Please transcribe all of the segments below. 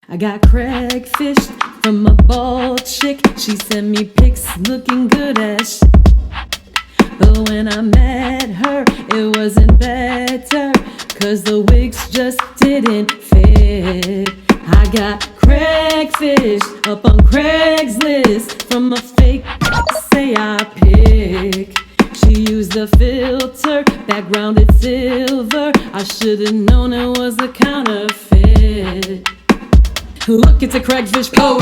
I got CraigFished from a bald chick. She sent me pics looking good as shit. But when I met her, it wasn't better, 'cause the wigs just didn't fit. I got CraigFished up on Craigslist from a fake say I pick. She used the filter, background it's silver. I should've known it was a counterfeit. Look, it's a CraigFished pose.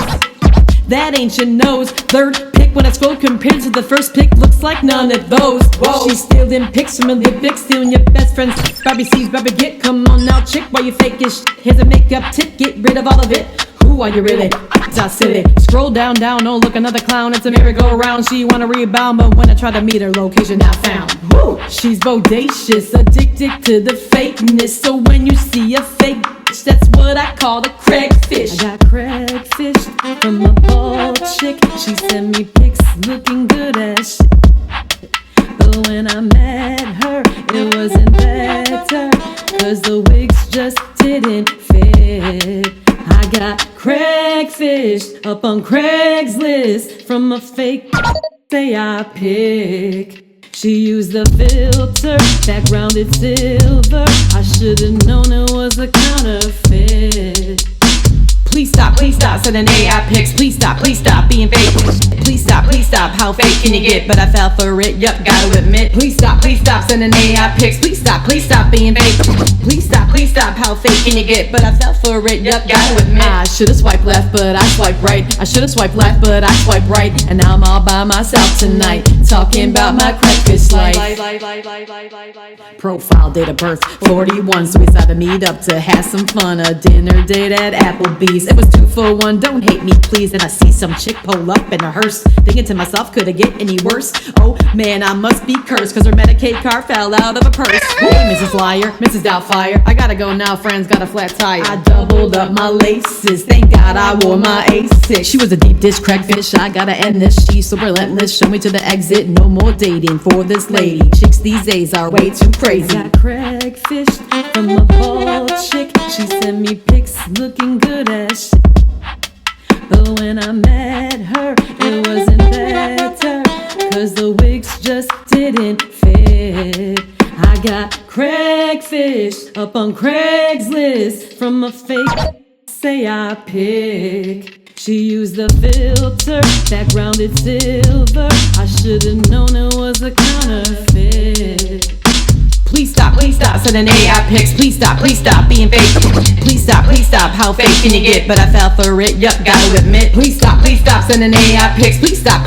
That ain't your nose. Third pick when I scroll compared to the first pick, looks like none of those. Whoa. She's stealing pics from a lip, stealing your best friend's Barbie sees, Barbie get. Come on now, chick, why you fake it? Here's a makeup tip, get rid of all of it. Who are you really? Just silly. Scroll down, oh look, another clown. It's a merry-go-round. She wanna rebound, but when I try to meet her, location not found. Woo! She's bodacious, addicted to the fakeness. So when you see a fake bitch, that's what I call the CraigFished. I got CraigFished from a bald chick. She sent me pics looking good as shit. But when I met her, it wasn't better, 'cause the wigs just didn't fit. I got CraigFished up on Craigslist from a fake say I pick. She used the filter, background it's silver. I should've known it was a counterfeit. Please stop sending AI pics. Please stop being fake. Please stop, how fake can you get? But I fell for it, yup, gotta admit. Please stop sending AI pics. Please stop being fake. Please stop, how fake can you get? But I fell for it, yup, gotta admit. I should've swiped left, but I swiped right. I should've swiped left, but I swiped right. And now I'm all by myself tonight, talking about my CraigFished life. Profile, date of birth, 41. So we decided to meet up to have some fun. A dinner date at Applebee's. It was 2 for 1, don't hate me please. And I see some chick pull up in a hearse, thinking to myself, could it get any worse? Oh man, I must be cursed, 'cause her Medicaid card fell out of a purse. Hey, Mrs. Liar, Mrs. Doubtfire, I gotta go now, friends got a flat tire. I doubled up my laces, thank God I wore my A6. She was a deep dish CraigFished, I gotta end this. She's so relentless, show me to the exit. No more dating for this lady. Chicks these days are way too crazy. I got CraigFished from a bald chick. She sent me pics looking good as shit. But when I met her, it wasn't better, 'cause the wigs just didn't fit. I got CraigFished up on Craigslist from a fake say I pick. She used the filter, background it's silver. I should've known it was a counterfeit. Please stop sending AI pics. Please stop being fake. Please stop, how fake can you get? But I fell for it, yup, gotta admit. Please stop sending AI pics. Please stop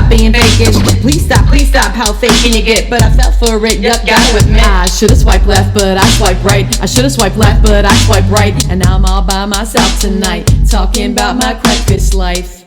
being fake. Please stop, how fake can you get? But I fell for it, yup, gotta admit. I should've swiped left, but I swiped right. I should've swiped left, but I swiped right. And now I'm all by myself tonight, talking about my CraigFished life.